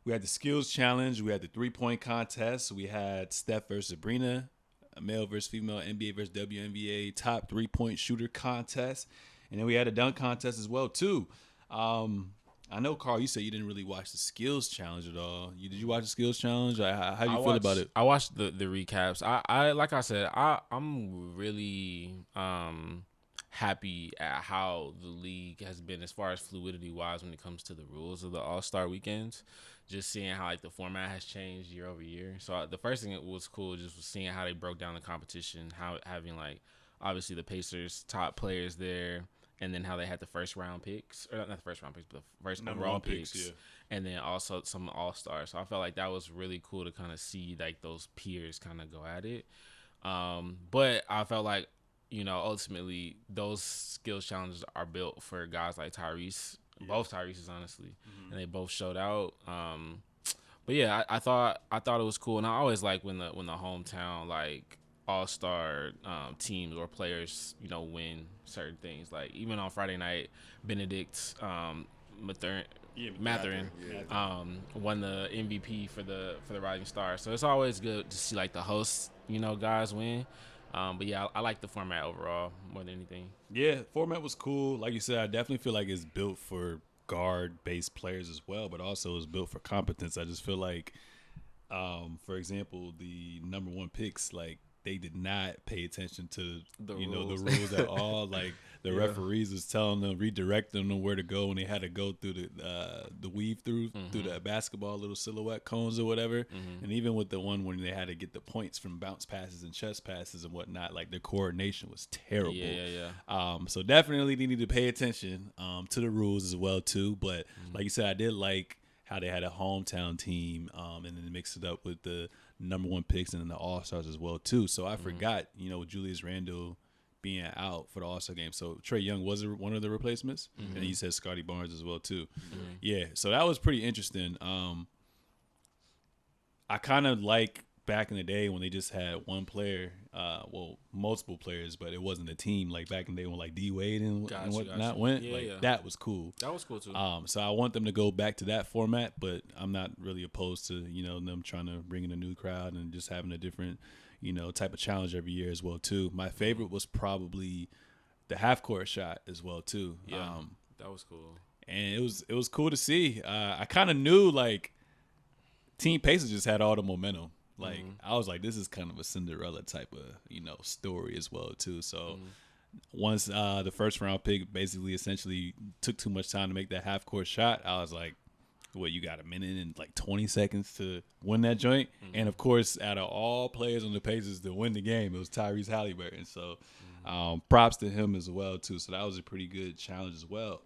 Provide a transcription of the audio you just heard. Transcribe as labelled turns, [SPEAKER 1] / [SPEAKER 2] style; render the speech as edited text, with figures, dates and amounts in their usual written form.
[SPEAKER 1] We had the skills challenge. We had the 3-point contest. We had Steph versus Sabrina, a male versus female, NBA versus WNBA top 3-point shooter contest, and then we had a dunk contest as well too. I know, Carl, you said you didn't really watch the skills challenge at all. Did you watch the skills challenge? How do you feel about it?
[SPEAKER 2] I watched the recaps. I like I said, I'm really happy at how the league has been as far as fluidity wise when it comes to the rules of the All-Star weekends. Just seeing how like the format has changed year over year. So the first thing that was cool just was seeing how they broke down the competition, how having like obviously the Pacers top players there, and then how they had the first round picks, or not the first round picks, but the first overall picks, yeah. And then also some All-Stars. So I felt like that was really cool to kind of see like those peers kind of go at it. But I felt like, ultimately those skills challenges are built for guys like Tyrese, both Tyrese's honestly, and they both showed out. But yeah, I thought it was cool, and I always like when the hometown like all-star teams or players, win certain things. Like even on Friday night, Benedict Matherin won the MVP for the Rising Stars. So it's always good to see like the hosts, guys win. But yeah, I like the format overall more than anything.
[SPEAKER 1] Yeah, format was cool. Like you said, I definitely feel like it's built for guard-based players as well, but also it's built for competence. I just feel like, for example, the number one picks, like they did not pay attention to the rules at all. Like the referees was telling them, redirecting them where to go, and they had to go through the weave through the basketball little silhouette cones or whatever. And even with the one when they had to get the points from bounce passes and chest passes and whatnot, like their coordination was terrible. So definitely they need to pay attention to the rules as well too. But like you said, I did like how they had a hometown team and then mix it up with the number one picks and then the All-Stars as well too. So I forgot, with Julius Randle being out for the All-Star game. So Trae Young was one of the replacements, and you said Scotty Barnes as well too. Yeah, so that was pretty interesting. I kind of like back in the day when they just had one player, multiple players, but it wasn't a team. Like back in the day when like D Wade and whatnot went, that was cool.
[SPEAKER 2] That was cool too.
[SPEAKER 1] So I want them to go back to that format, but I'm not really opposed to them trying to bring in a new crowd and just having a different type of challenge every year as well too. My favorite was probably the half court shot as well too.
[SPEAKER 2] Yeah, that was cool,
[SPEAKER 1] and it was cool to see. I kind of knew like Team Pacers just had all the momentum. Like I was like, this is kind of a Cinderella type of story as well too. So once the first round pick basically essentially took too much time to make that half court shot, I was like, what, you got a minute and like 20 seconds to win that joint? And of course, out of all players on the Pacers to win the game, it was Tyrese Halliburton. So props to him as well too. So that was a pretty good challenge as well.